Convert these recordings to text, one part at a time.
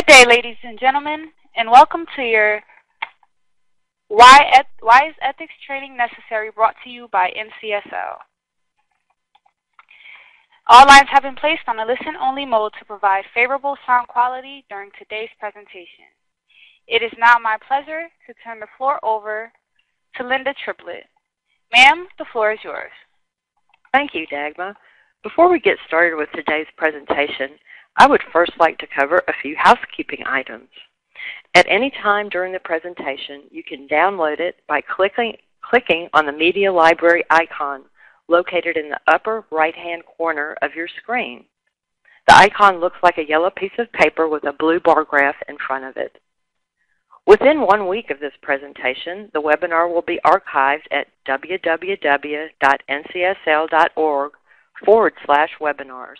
Good day, ladies and gentlemen, and welcome to your Why is Ethics Training Necessary, brought to you by NCSL. All lines have been placed on a listen-only mode to provide favorable sound quality during today's presentation. It is now my pleasure to turn the floor over to Linda Triplett. Ma'am, the floor is yours. Thank you, Dagma. Before we get started with today's presentation, I would first like to cover a few housekeeping items. At any time during the presentation, you can download it by clicking on the Media Library icon located in the upper right-hand corner of your screen. The icon looks like a yellow piece of paper with a blue bar graph in front of it. Within 1 week of this presentation, the webinar will be archived at www.ncsl.org/webinars,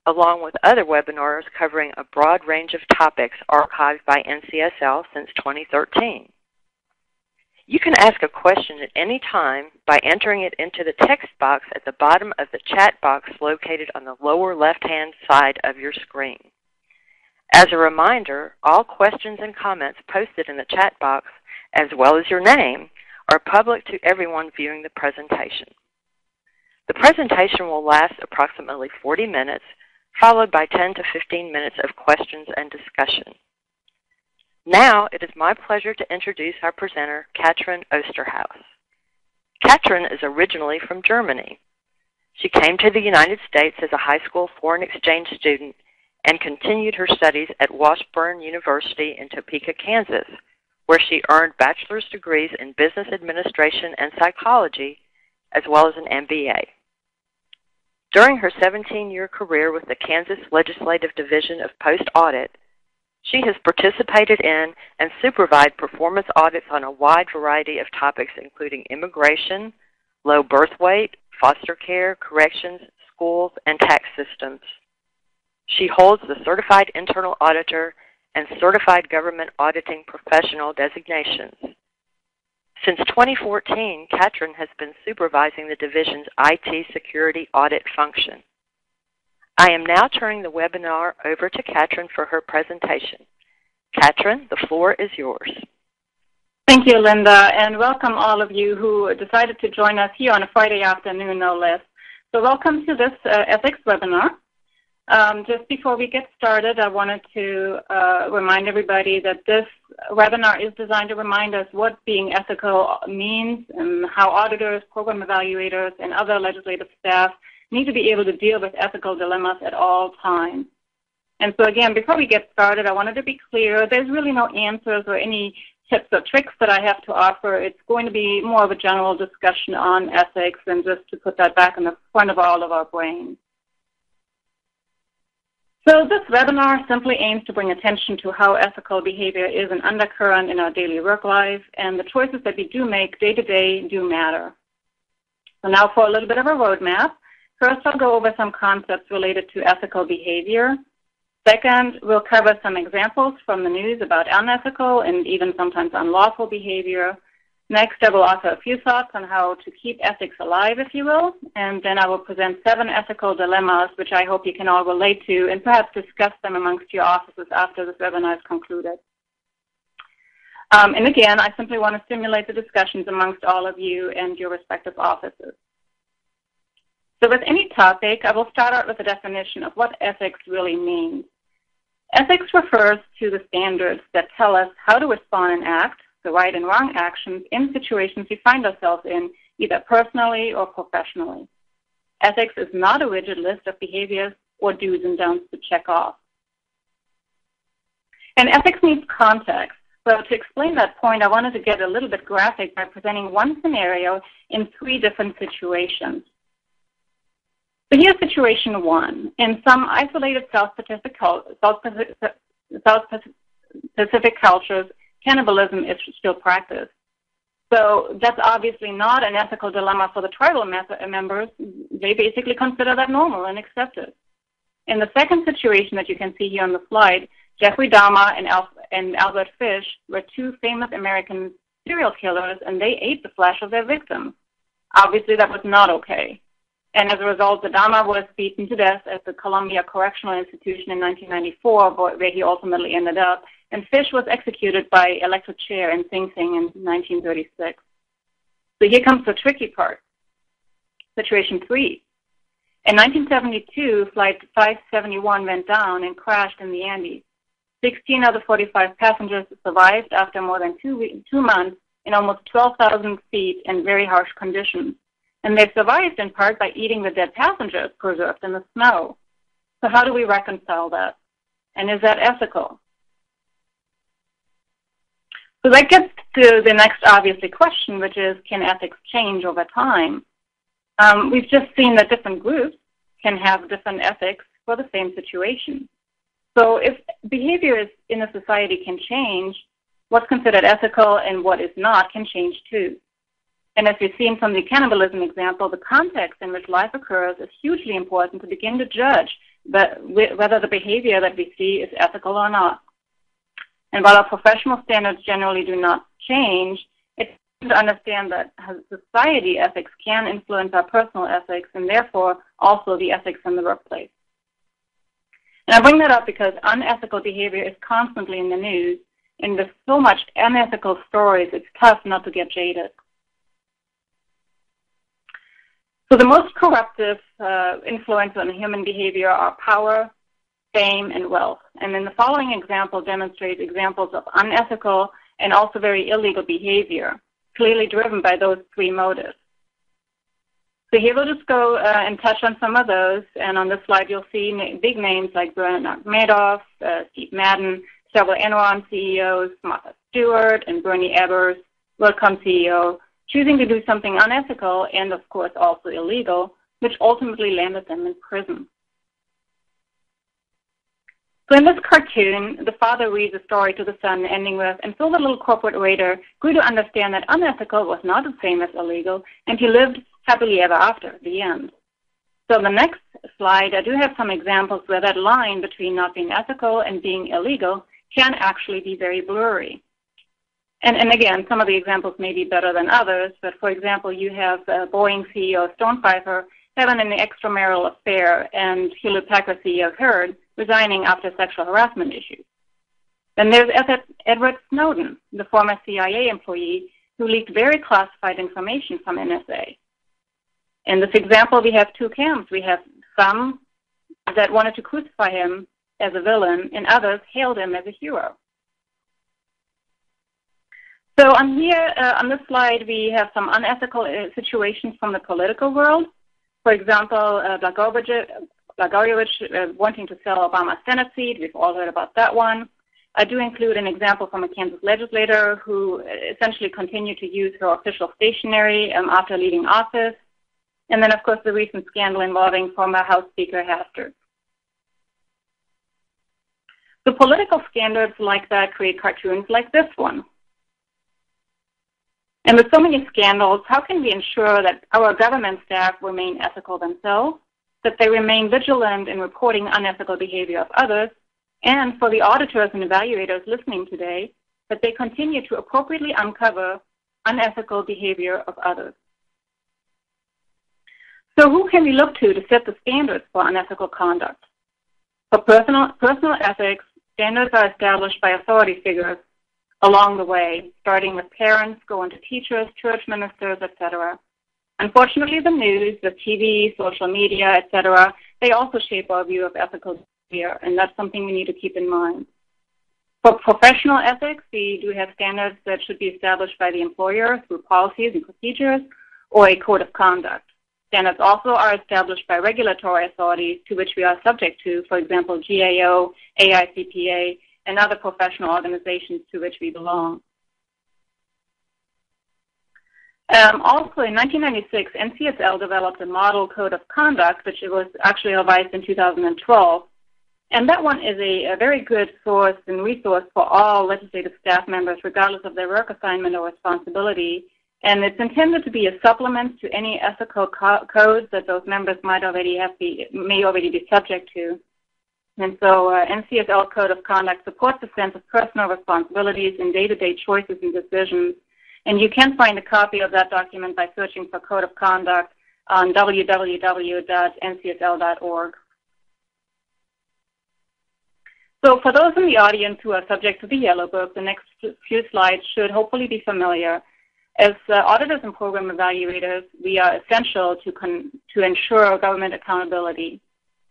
along with other webinars covering a broad range of topics archived by NCSL since 2013. You can ask a question at any time by entering it into the text box at the bottom of the chat box located on the lower left-hand side of your screen. As a reminder, all questions and comments posted in the chat box, as well as your name, are public to everyone viewing the presentation. The presentation will last approximately 40 minutes, followed by 10 to 15 minutes of questions and discussion. Now, it is my pleasure to introduce our presenter, Katrin Osterhaus. Katrin is originally from Germany. She came to the United States as a high school foreign exchange student and continued her studies at Washburn University in Topeka, Kansas, where she earned bachelor's degrees in business administration and psychology, as well as an MBA. During her 17-year career with the Kansas Legislative Division of Post-Audit, she has participated in and supervised performance audits on a wide variety of topics, including immigration, low birth weight, foster care, corrections, schools, and tax systems. She holds the Certified Internal Auditor and Certified Government Auditing Professional designations. Since 2014, Katrin has been supervising the division's IT security audit function. I am now turning the webinar over to Katrin for her presentation. Katrin, the floor is yours. Thank you, Linda, and welcome all of you who decided to join us here on a Friday afternoon, no less. So welcome to this ethics webinar. Just before we get started, I wanted to remind everybody that this webinar is designed to remind us what being ethical means and how auditors, program evaluators, and other legislative staff need to be able to deal with ethical dilemmas at all times. And so again, before we get started, I wanted to be clear, there's really no answers or any tips or tricks that I have to offer. It's going to be more of a general discussion on ethics and just to put that back in the front of all of our brains. So this webinar simply aims to bring attention to how ethical behavior is an undercurrent in our daily work life, and the choices that we do make day to day do matter. So now for a little bit of a roadmap. First, I'll go over some concepts related to ethical behavior. Second, we'll cover some examples from the news about unethical and even sometimes unlawful behavior. Next, I will offer a few thoughts on how to keep ethics alive, if you will, and then I will present 7 ethical dilemmas, which I hope you can all relate to, and perhaps discuss them amongst your offices after this webinar is concluded. And again, I simply want to stimulate the discussions amongst all of you and your respective offices. So with any topic, I will start out with a definition of what ethics really means. Ethics refers to the standards that tell us how to respond and act, the right and wrong actions in situations we find ourselves in, either personally or professionally. Ethics is not a rigid list of behaviors or do's and don'ts to check off. And ethics needs context. So to explain that point, I wanted to get a little bit graphic by presenting one scenario in 3 different situations. So here's situation 1. In some isolated South Pacific cultures, cannibalism is still practiced. So that's obviously not an ethical dilemma for the tribal members. They basically consider that normal and accepted. In the second situation that you can see here on the slide, Jeffrey Dahmer and Albert Fish were 2 famous American serial killers, and they ate the flesh of their victims. Obviously, that was not okay. And as a result, Adama was beaten to death at the Columbia Correctional Institution in 1994, where he ultimately ended up. And Fish was executed by electric chair in Sing Sing in 1936. So here comes the tricky part. Situation 3. In 1972, Flight 571 went down and crashed in the Andes. 16 of the 45 passengers survived after more than 2 months in almost 12,000 feet in very harsh conditions. And they survived in part by eating the dead passengers preserved in the snow. So how do we reconcile that? And is that ethical? So that gets to the next obviously question, which is, can ethics change over time? We've just seen that different groups can have different ethics for the same situation. So if behaviors in a society can change, what's considered ethical and what is not can change too. And as we've seen from the cannibalism example, the context in which life occurs is hugely important to begin to judge whether the behavior that we see is ethical or not. And while our professional standards generally do not change, it's important to understand that society ethics can influence our personal ethics and therefore also the ethics in the workplace. And I bring that up because unethical behavior is constantly in the news, and with so much unethical stories, it's tough not to get jaded. So the most corruptive influence on human behavior are power, fame, and wealth. And then the following example demonstrates examples of unethical and also very illegal behavior, clearly driven by those 3 motives. So here we'll just go and touch on some of those. And on this slide, you'll see big names like Bernard Madoff, Steve Madden, several Enron CEOs, Martha Stewart, and Bernie Ebbers, WorldCom CEO, choosing to do something unethical and, of course, also illegal, which ultimately landed them in prison. So in this cartoon, the father reads a story to the son, ending with, and so the little corporate waiter grew to understand that unethical was not the same as illegal, and he lived happily ever after, the end. So on the next slide, I do have some examples where that line between not being ethical and being illegal can actually be very blurry. And again, some of the examples may be better than others, but for example, you have Boeing CEO Stonepfeiffer having an extramarital affair and Hewlett-Packard CEO Heard resigning after sexual harassment issues. Then there's Edward Snowden, the former CIA employee who leaked very classified information from NSA. In this example, we have 2 camps. We have some that wanted to crucify him as a villain, and others hailed him as a hero. So on here, on this slide, we have some unethical situations from the political world. For example, Blagojevich wanting to sell Obama's Senate seat. We've all heard about that one. I do include an example from a Kansas legislator who essentially continued to use her official stationery after leaving office. And then, of course, the recent scandal involving former House Speaker Hastert. The political standards like that create cartoons like this one. And with so many scandals, how can we ensure that our government staff remain ethical themselves, that they remain vigilant in reporting unethical behavior of others, and for the auditors and evaluators listening today, that they continue to appropriately uncover unethical behavior of others? So who can we look to set the standards for unethical conduct? For personal ethics, standards are established by authority figures along the way, starting with parents, going to teachers, church ministers, etc. Unfortunately, the news, the TV, social media, etc., they also shape our view of ethical behavior, and that's something we need to keep in mind. For professional ethics, we do have standards that should be established by the employer through policies and procedures or a code of conduct. Standards also are established by regulatory authorities to which we are subject to, for example, GAO, AICPA, and other professional organizations to which we belong. Also, in 1996, NCSL developed a model code of conduct, which was actually revised in 2012. And that one is a very good source and resource for all legislative staff members, regardless of their work assignment or responsibility. And it's intended to be a supplement to any ethical codes that those members may already be subject to. And so NCSL Code of Conduct supports a sense of personal responsibilities in day-to-day choices and decisions. And you can find a copy of that document by searching for Code of Conduct on www.ncsl.org. So for those in the audience who are subject to the Yellow Book, the next few slides should hopefully be familiar. As auditors and program evaluators, we are essential to ensure government accountability.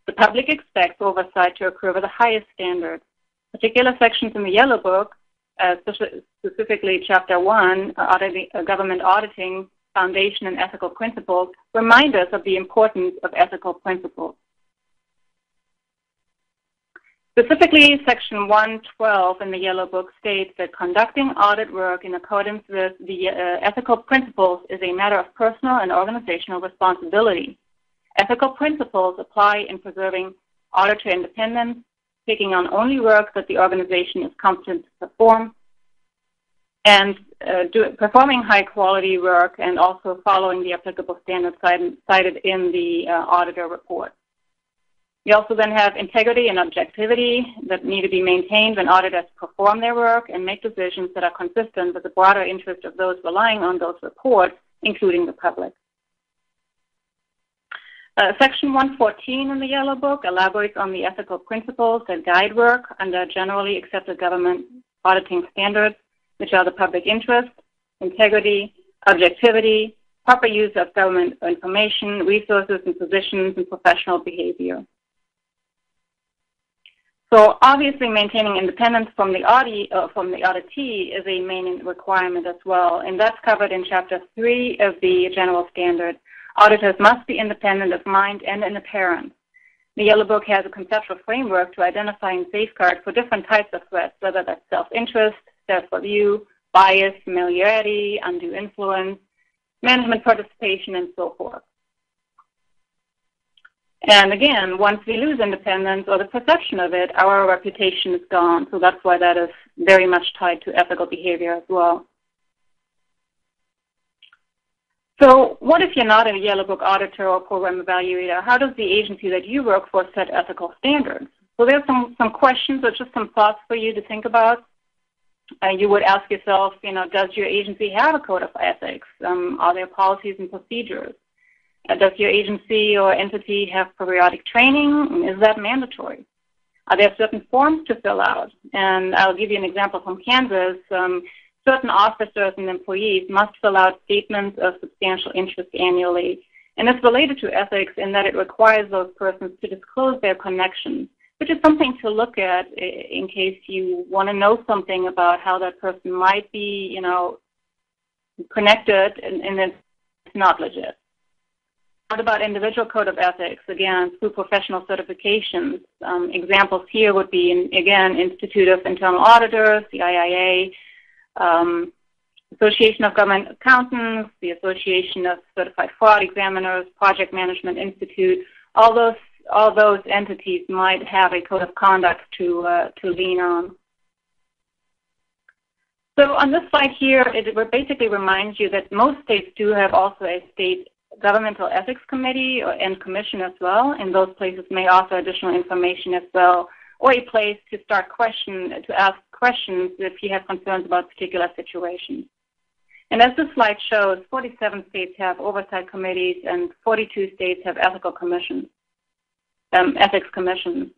The public expects oversight to occur with the highest standards. Particular sections in the Yellow Book, specifically Chapter 1, Government Auditing, Foundation and Ethical Principles, remind us of the importance of ethical principles. Specifically, Section 112 in the Yellow Book states that conducting audit work in accordance with the ethical principles is a matter of personal and organizational responsibility. Ethical principles apply in preserving auditor independence, taking on only work that the organization is competent to perform, and performing high-quality work, and also following the applicable standards cited in the auditor report. We also then have integrity and objectivity that need to be maintained when auditors perform their work and make decisions that are consistent with the broader interest of those relying on those reports, including the public. Section 114 in the Yellow Book elaborates on the ethical principles that guide work under generally accepted government auditing standards, which are the public interest, integrity, objectivity, proper use of government information, resources and positions, and professional behavior. So obviously maintaining independence from the auditee is a main requirement as well, and that's covered in Chapter 3 of the General Standard. Auditors must be independent of mind and in appearance. The Yellow Book has a conceptual framework to identify and safeguard for different types of threats, whether that's self-interest, self-review, bias, familiarity, undue influence, management participation, and so forth. And again, once we lose independence or the perception of it, our reputation is gone. So that's why that is very much tied to ethical behavior as well. So what if you're not a Yellow Book auditor or program evaluator? How does the agency that you work for set ethical standards? So there's some questions or just some thoughts for you to think about. You would ask yourself, does your agency have a code of ethics? Are there policies and procedures? Does your agency or entity have periodic training? Is that mandatory? Are there certain forms to fill out? And I'll give you an example from Kansas. Certain officers and employees must fill out statements of substantial interest annually. And it's related to ethics in that it requires those persons to disclose their connections, which is something to look at in case you want to know something about how that person might be, connected and it's not legit. What about individual code of ethics? Again, through professional certifications. Examples here would be, again, Institute of Internal Auditors, the IIA, Association of Government Accountants, the Association of Certified Fraud Examiners, Project Management Institute. All those entities might have a code of conduct to lean on. So on this slide here, it basically reminds you that most states do have also a state governmental ethics committee and commission as well, and those places may offer additional information as well, or a place to ask questions if you have concerns about particular situations. And as this slide shows, 47 states have oversight committees and 42 states have ethical commissions, ethics commissions.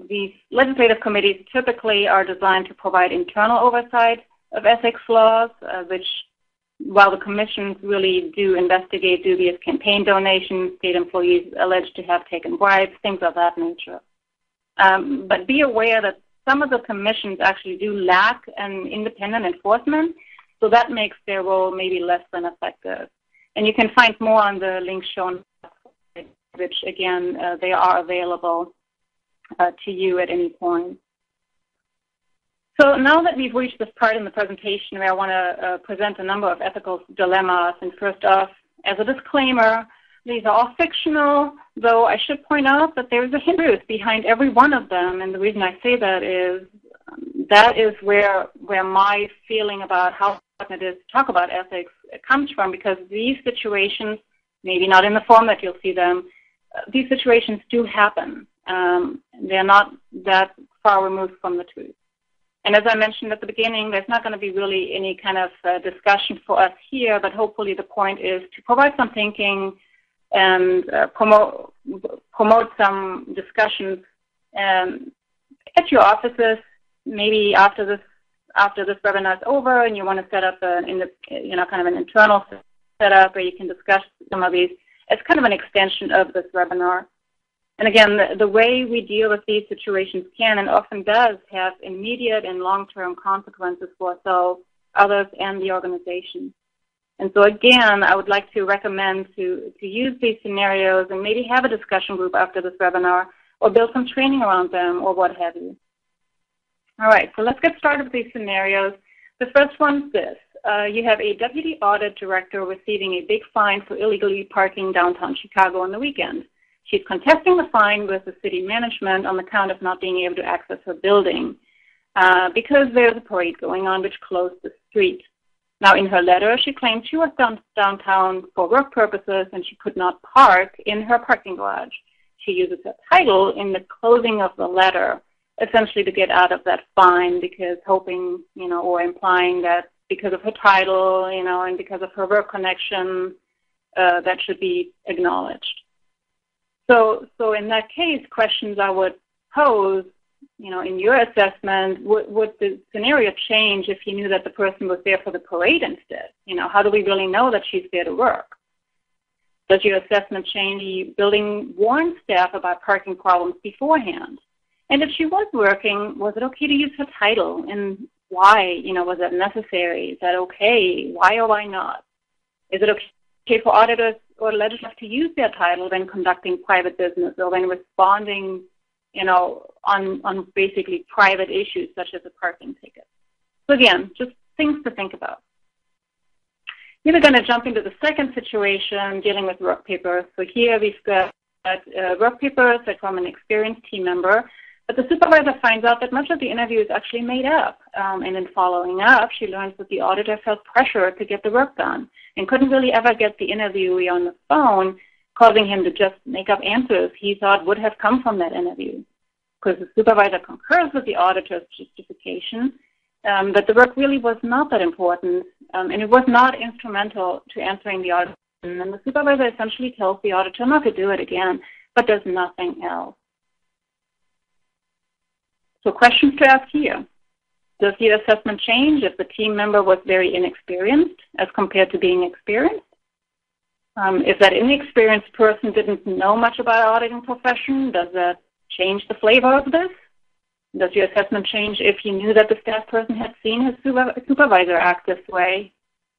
These legislative committees typically are designed to provide internal oversight of ethics laws, which, while the commissions really do investigate dubious campaign donations, state employees alleged to have taken bribes, things of that nature. But be aware that some of the commissions actually do lack an independent enforcement, so that makes their role maybe less than effective. And you can find more on the link shown, which again, they are available to you at any point. So now that we've reached this part in the presentation where I want to present a number of ethical dilemmas, and first off, as a disclaimer, these are all fictional, though I should point out that there is a hidden truth behind every one of them, and the reason I say that is where my feeling about how important it is to talk about ethics comes from, because these situations, maybe not in the form that you'll see them, these situations do happen. They're not that far removed from the truth. And as I mentioned at the beginning, there's not going to be really any kind of discussion for us here, but hopefully the point is to provide some thinking and promote some discussions at your offices. Maybe after this webinar is over, and you want to set up kind of an internal setup where you can discuss some of these as kind of an extension of this webinar. And again, the way we deal with these situations can and often does have immediate and long-term consequences for ourselves, others, and the organization. And so again, I would like to recommend to use these scenarios and maybe have a discussion group after this webinar or build some training around them or what have you. All right, so let's get started with these scenarios. The first one's this. You have a deputy audit director receiving a big fine for illegally parking downtown Chicago on the weekend. She's contesting the fine with the city management on account of not being able to access her building because there's a parade going on which closed the street. Now, in her letter, she claimed she was downtown for work purposes and she could not park in her parking garage. She uses her title in the closing of the letter, essentially to get out of that fine because hoping, or implying that because of her title, and because of her work connection, that should be acknowledged. So in that case, questions I would pose, in your assessment, would the scenario change if you knew that the person was there for the parade instead? How do we really know that she's there to work? Does your assessment change? The building warned staff about parking problems beforehand? And if she was working, was it okay to use her title? And why? Was that necessary? Is that okay? Why or why not? Is it okay for auditors or legislators to use their title when conducting private business or when responding, on basically private issues such as a parking ticket? So again, just things to think about. Here we're going to jump into the second situation dealing with work papers. So here we've got work papers that from an experienced team member, but the supervisor finds out that much of the interview is actually made up. And in following up, she learns that the auditor felt pressure to get the work done and couldn't really ever get the interviewee on the phone, causing him to just make up answers he thought would have come from that interview. Because the supervisor concurs with the auditor's justification that the work really was not that important and it was not instrumental to answering the audit. And the supervisor essentially tells the auditor not to do it again, but does nothing else. So questions to ask here. Does the assessment change if the team member was very inexperienced as compared to being experienced? If that inexperienced person didn't know much about the auditing profession, does that change the flavor of this? Does your assessment change if you knew that the staff person had seen his supervisor act this way?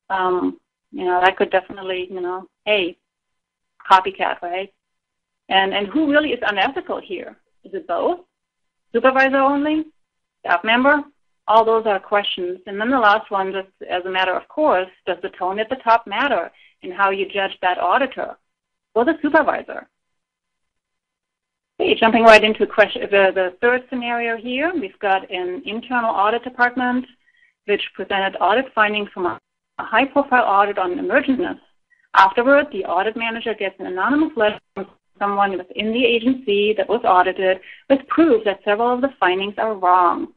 That could definitely, hey, copycat, right? And who really is unethical here? Is it both? Supervisor only? Staff member? All those are questions. And then the last one, just as a matter of course, does the tone at the top matter in how you judge that auditor or the supervisor? Okay, jumping right into the third scenario here, we've got an internal audit department which presented audit findings from a high-profile audit on emergentness. Afterward, the audit manager gets an anonymous letter from someone within the agency that was audited with proof that several of the findings are wrong.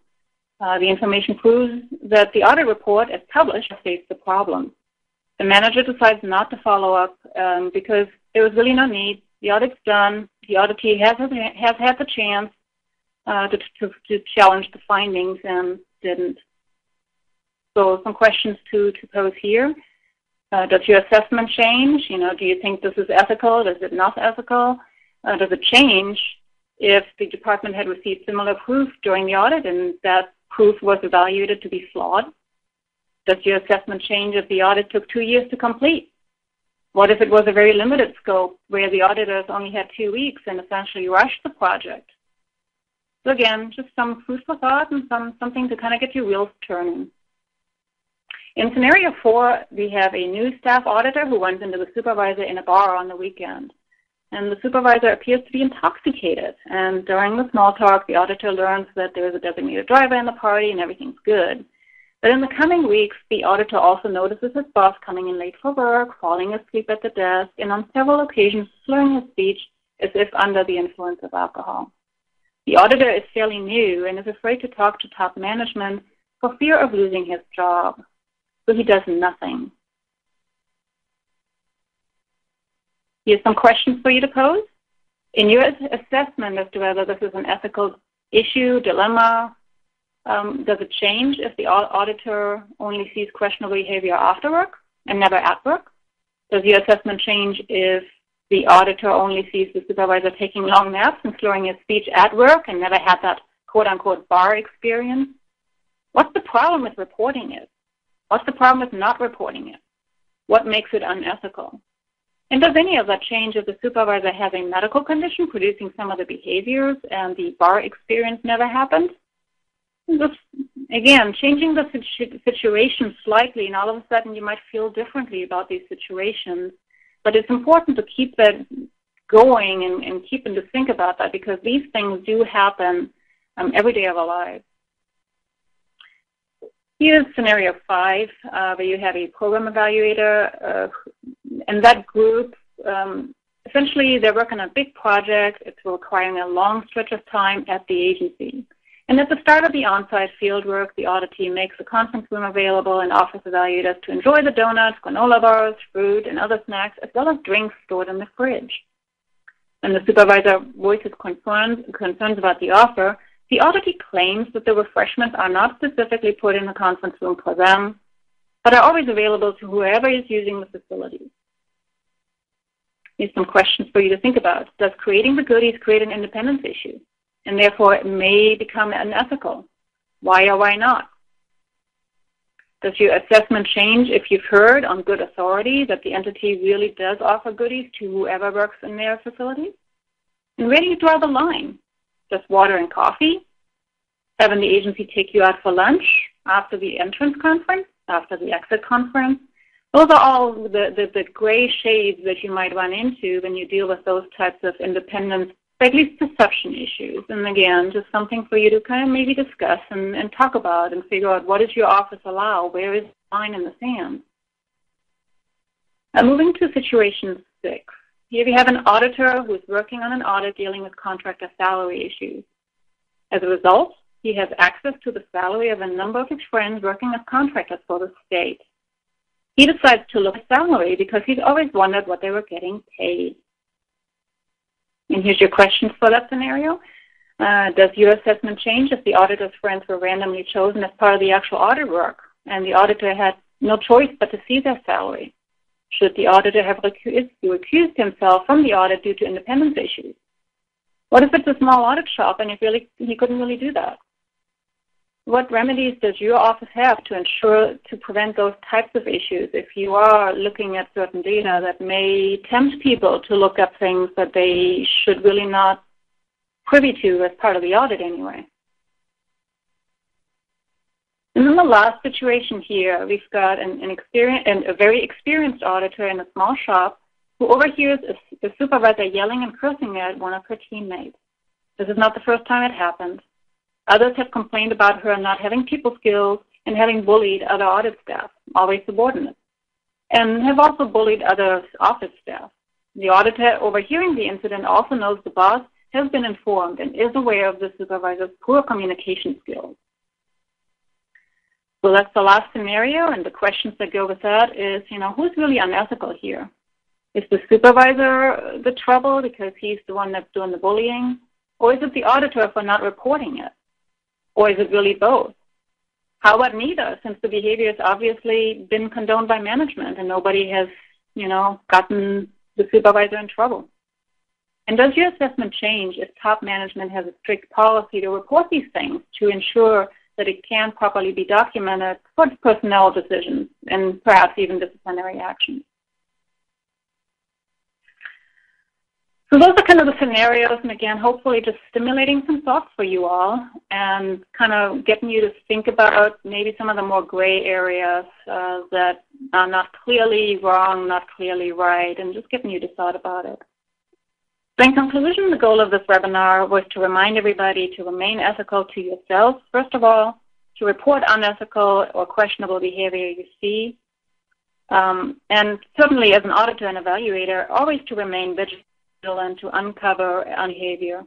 The information proves that the audit report, as published, states the problem. The manager decides not to follow up because there was really no need. The audit's done. The auditee has had the chance to challenge the findings and didn't. So some questions to pose here. Does your assessment change? Do you think this is ethical? Is it not ethical? Does it change if the department had received similar proof during the audit and that proof was evaluated to be flawed? Does your assessment change if the audit took 2 years to complete? What if it was a very limited scope where the auditors only had 2 weeks and essentially rushed the project? So again, just some food for thought and something to kind of get your wheels turning. In scenario 4, we have a new staff auditor who runs into the supervisor in a bar on the weekend. And the supervisor appears to be intoxicated. And during the small talk, the auditor learns that there is a designated driver in the party and everything's good. But in the coming weeks, the auditor also notices his boss coming in late for work, falling asleep at the desk, and on several occasions slurring his speech as if under the influence of alcohol. The auditor is fairly new and is afraid to talk to top management for fear of losing his job. So he does nothing. Here's some questions for you to pose. In your assessment as to whether this is an ethical issue, dilemma, does it change if the auditor only sees questionable behavior after work and never at work? Does your assessment change if the auditor only sees the supervisor taking long naps and slurring his speech at work and never had that quote-unquote bar experience? What's the problem with reporting it? What's the problem with not reporting it? What makes it unethical? And does any of that change if the supervisor has a medical condition producing some of the behaviors and the bar experience never happened? Just, again, changing the situation slightly, and all of a sudden you might feel differently about these situations. But it's important to keep that going and keep them to think about that, because these things do happen every day of our lives. Here's scenario 5, where you have a program evaluator, and that group, essentially they're working on a big project. It's requiring a long stretch of time at the agency. And at the start of the on-site fieldwork, the audit team makes the conference room available and offers evaluators to enjoy the donuts, granola bars, fruit, and other snacks, as well as drinks stored in the fridge. When the supervisor voices concerns about the offer, the auditee claims that the refreshments are not specifically put in the conference room for them, but are always available to whoever is using the facility. Here's some questions for you to think about. Does creating the goodies create an independence issue? And therefore it may become unethical. Why or why not? Does your assessment change if you've heard on good authority that the entity really does offer goodies to whoever works in their facility? And where do you draw the line? Just water and coffee? Having the agency take you out for lunch after the entrance conference, after the exit conference? Those are all the gray shades that you might run into when you deal with those types of independence, at least perception issues. And again, just something for you to kind of maybe discuss and talk about and figure out, what does your office allow? Where is the line in the sand? Moving to situation 6. Here we have an auditor who is working on an audit dealing with contractor salary issues. As a result, he has access to the salary of a number of his friends working as contractors for the state. He decides to look at salary because he's always wondered what they were getting paid. And here's your questions for that scenario. Does your assessment change if the auditor's friends were randomly chosen as part of the actual audit work and the auditor had no choice but to see their salary? Should the auditor have recused himself from the audit due to independence issues? What if it's a small audit shop and he couldn't really do that? What remedies does your office have to prevent those types of issues if you are looking at certain data that may tempt people to look up things that they should really not privy to as part of the audit anyway? And then the last situation here, we've got a very experienced auditor in a small shop who overhears a supervisor yelling and cursing at one of her teammates. This is not the first time it happened. Others have complained about her not having people skills and having bullied other audit staff, always subordinates, and have also bullied other office staff. The auditor overhearing the incident also knows the boss has been informed and is aware of the supervisor's poor communication skills. So that's the last scenario, and the questions that go with that is, who's really unethical here? Is the supervisor the trouble because he's the one that's doing the bullying? Or is it the auditor for not reporting it? Or is it really both? How about neither, since the behavior has obviously been condoned by management and nobody has, gotten the supervisor in trouble? And does your assessment change if top management has a strict policy to report these things to ensure that it can properly be documented for personnel decisions and perhaps even disciplinary actions? So those are kind of the scenarios, and again, hopefully just stimulating some thoughts for you all and kind of getting you to think about maybe some of the more gray areas that are not clearly wrong, not clearly right, and just getting you to thought about it. So in conclusion, the goal of this webinar was to remind everybody to remain ethical to yourself, first of all, to report unethical or questionable behavior you see, and certainly as an auditor and evaluator, always to remain vigilant and to uncover behavior.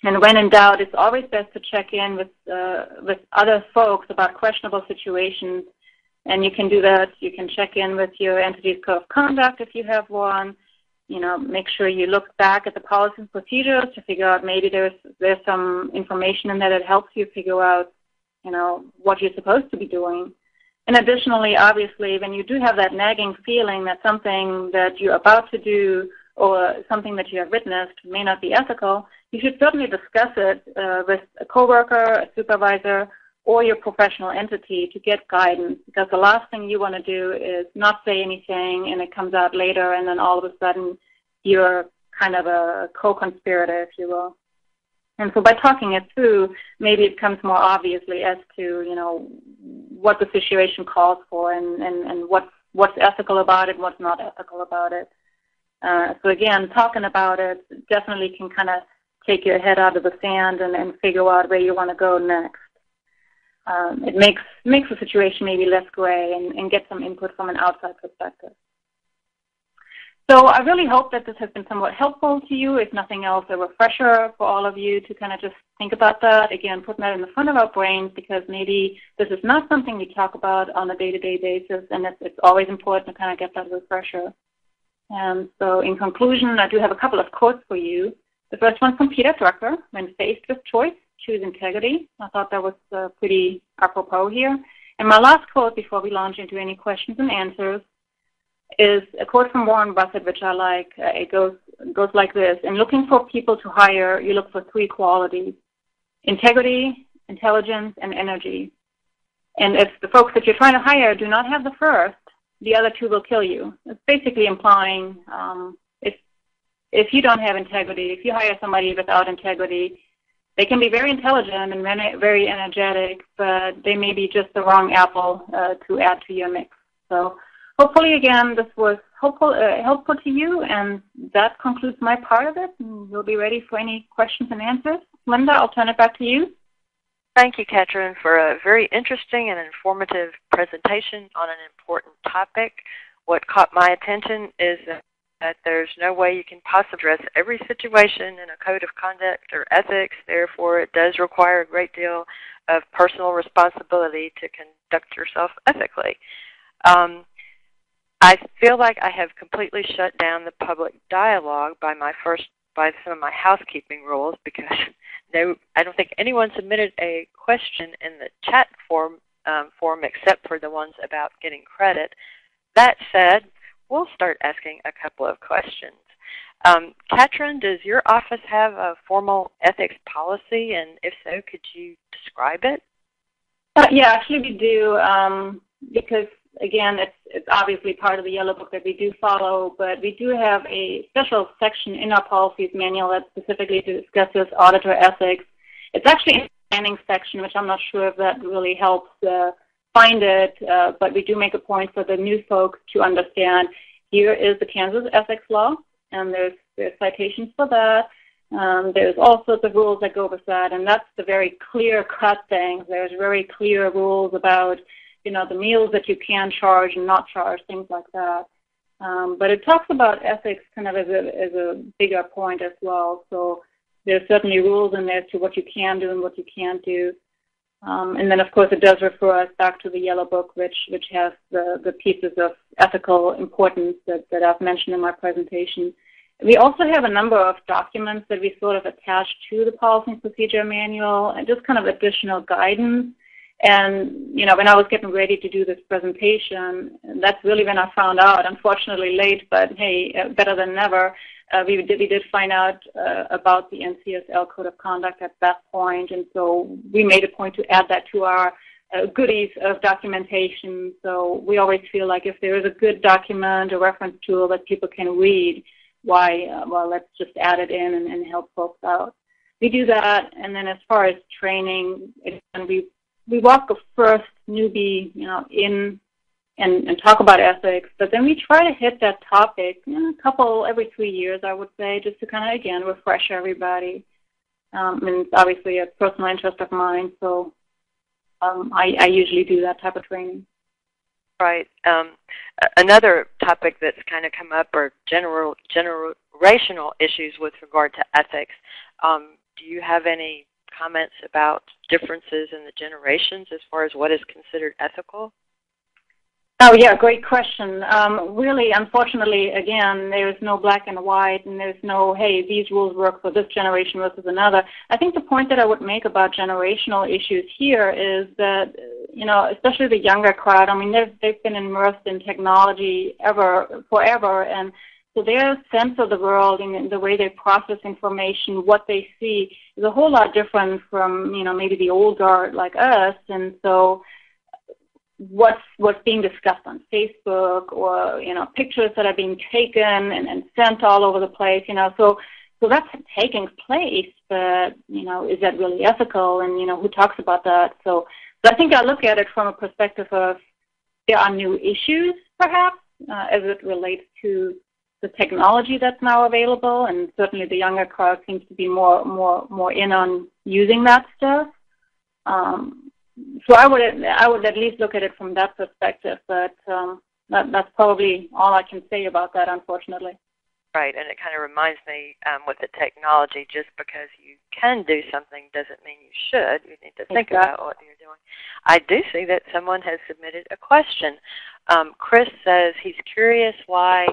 And when in doubt, it's always best to check in with other folks about questionable situations. And you can do that. You can check in with your entity's code of conduct if you have one. make sure you look back at the policies and procedures to figure out maybe there's some information in there that helps you figure out, what you're supposed to be doing. And additionally, obviously, when you do have that nagging feeling that something that you're about to do or something that you have witnessed may not be ethical, you should certainly discuss it with a coworker, a supervisor, or your professional entity to get guidance, because the last thing you want to do is not say anything and it comes out later and then all of a sudden you're kind of a co-conspirator, if you will. And so by talking it through, maybe it comes more obviously as to, what the situation calls for and what's ethical about it, what's not ethical about it. So again, talking about it definitely can kind of take your head out of the sand and figure out where you want to go next. It makes the situation maybe less gray and get some input from an outside perspective. So I really hope that this has been somewhat helpful to you. If nothing else, a refresher for all of you to kind of just think about that. Again, putting that in the front of our brains, because maybe this is not something we talk about on a day-to-day basis, and it's always important to kind of get that refresher. And so in conclusion, I do have a couple of quotes for you. The first one from Peter Drucker: when faced with choice, choose integrity. I thought that was pretty apropos here. And my last quote before we launch into any questions and answers is a quote from Warren Buffett, which I like. It goes like this: in looking for people to hire, you look for three qualities: integrity, intelligence, and energy. And if the folks that you're trying to hire do not have the first, the other two will kill you. It's basically implying if you don't have integrity, if you hire somebody without integrity, they can be very intelligent and very energetic, but they may be just the wrong apple to add to your mix. So hopefully, again, this was helpful to you, and that concludes my part of it. We'll be ready for any questions and answers. Linda, I'll turn it back to you. Thank you, Katrin, for a very interesting and informative presentation on an important topic. What caught my attention is that there's no way you can possibly address every situation in a code of conduct or ethics. Therefore, it does require a great deal of personal responsibility to conduct yourself ethically. I feel like I have completely shut down the public dialogue by some of my housekeeping rules, because I don't think anyone submitted a question in the chat form except for the ones about getting credit. That said, we'll start asking a couple of questions. Katrin, does your office have a formal ethics policy, and if so, could you describe it? Yeah, actually we do, because again, it's obviously part of the Yellow Book that we do follow, but we do have a special section in our policies manual that specifically discusses auditor ethics. It's actually in the planning section, which I'm not sure if that really helps find it, but we do make a point for the new folks to understand here is the Kansas ethics law, and there's citations for that. There's all sorts of rules that go with that, and that's the very clear-cut things. There's very clear rules about the meals that you can charge and not charge, things like that. But it talks about ethics kind of as a bigger point as well. So there's certainly rules in there as to what you can do and what you can't do. And then, of course, it does refer us back to the Yellow Book, which has the pieces of ethical importance that I've mentioned in my presentation. We also have a number of documents that we sort of attach to the Policy and Procedure Manual, and just kind of additional guidance. And, when I was getting ready to do this presentation, that's really when I found out, unfortunately late, but hey, better than never, we did find out about the NCSL Code of Conduct at that point, and so we made a point to add that to our goodies of documentation. So we always feel like if there is a good document, a reference tool that people can read, well, let's just add it in and help folks out. We do that, and then as far as training, we walk the first newbie, in and talk about ethics, but then we try to hit that topic a couple every 3 years, I would say, just to kind of, again, refresh everybody. And it's obviously a personal interest of mine, so I usually do that type of training. Right. Another topic that's kind of come up are generational issues with regard to ethics. Do you have any comments about differences in the generations as far as what is considered ethical? Oh, yeah, great question. Really, unfortunately, again, there is no black and white, and there's no, hey, these rules work for this generation versus another. I think the point that I would make about generational issues here is that, especially the younger crowd, I mean, they've been immersed in technology forever, and so their sense of the world and the way they process information, what they see, is a whole lot different from, maybe the old guard like us, and so what's being discussed on Facebook or, pictures that are being taken and sent all over the place, so that's taking place, but, is that really ethical, and, who talks about that? So I think I look at it from a perspective of there are new issues, perhaps, as it relates to the technology that's now available, and certainly the younger crowd seems to be more in on using that stuff. So I would at least look at it from that perspective, but that's probably all I can say about that, unfortunately. Right, and it kind of reminds me with the technology, just because you can do something doesn't mean you should. You need to think about what you're doing. I do see that someone has submitted a question. Chris says he's curious why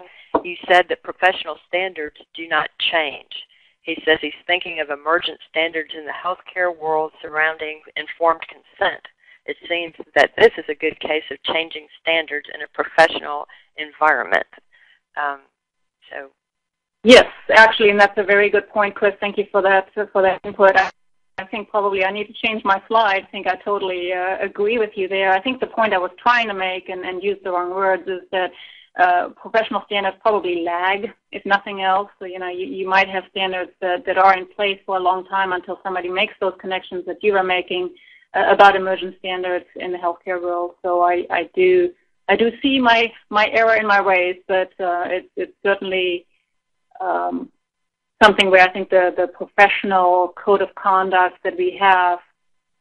you said that professional standards do not change. He says he's thinking of emergent standards in the healthcare world surrounding informed consent. It seems that this is a good case of changing standards in a professional environment. Yes, actually, and that's a very good point, Chris. Thank you for that input. I think probably I need to change my slide. I think I totally agree with you there. I think the point I was trying to make and use the wrong words is that professional standards probably lag, if nothing else. So, you might have standards that are in place for a long time until somebody makes those connections that you are making about emergent standards in the healthcare world. So I do see my error in my ways, but it's certainly something where I think the professional code of conduct that we have,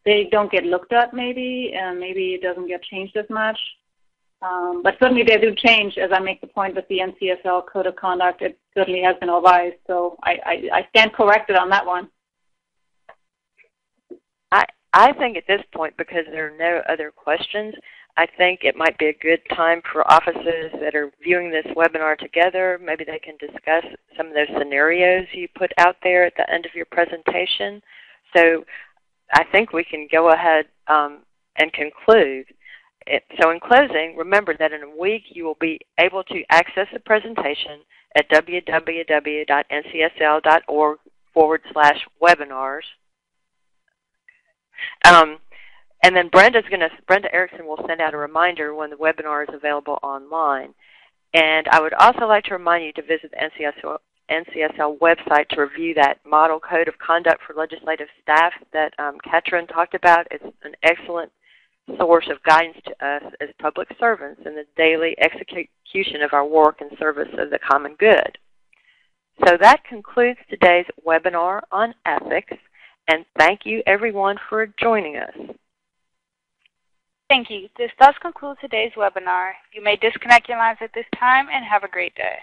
they don't get looked at maybe, and maybe it doesn't get changed as much. But certainly they do change, as I make the point with the NCSL Code of Conduct. It certainly has been revised, so I stand corrected on that one. I think at this point, because there are no other questions, I think it might be a good time for offices that are viewing this webinar together. Maybe they can discuss some of those scenarios you put out there at the end of your presentation. So I think we can go ahead and conclude. So in closing, remember that in a week you will be able to access the presentation at www.ncsl.org/webinars. And then Brenda Erickson will send out a reminder when the webinar is available online. And I would also like to remind you to visit the NCSL website to review that model code of conduct for legislative staff that Katrin talked about. It's an excellent source of guidance to us as public servants in the daily execution of our work in service of the common good. So that concludes today's webinar on ethics, and thank you everyone for joining us. Thank you. This does conclude today's webinar. You may disconnect your lines at this time and have a great day.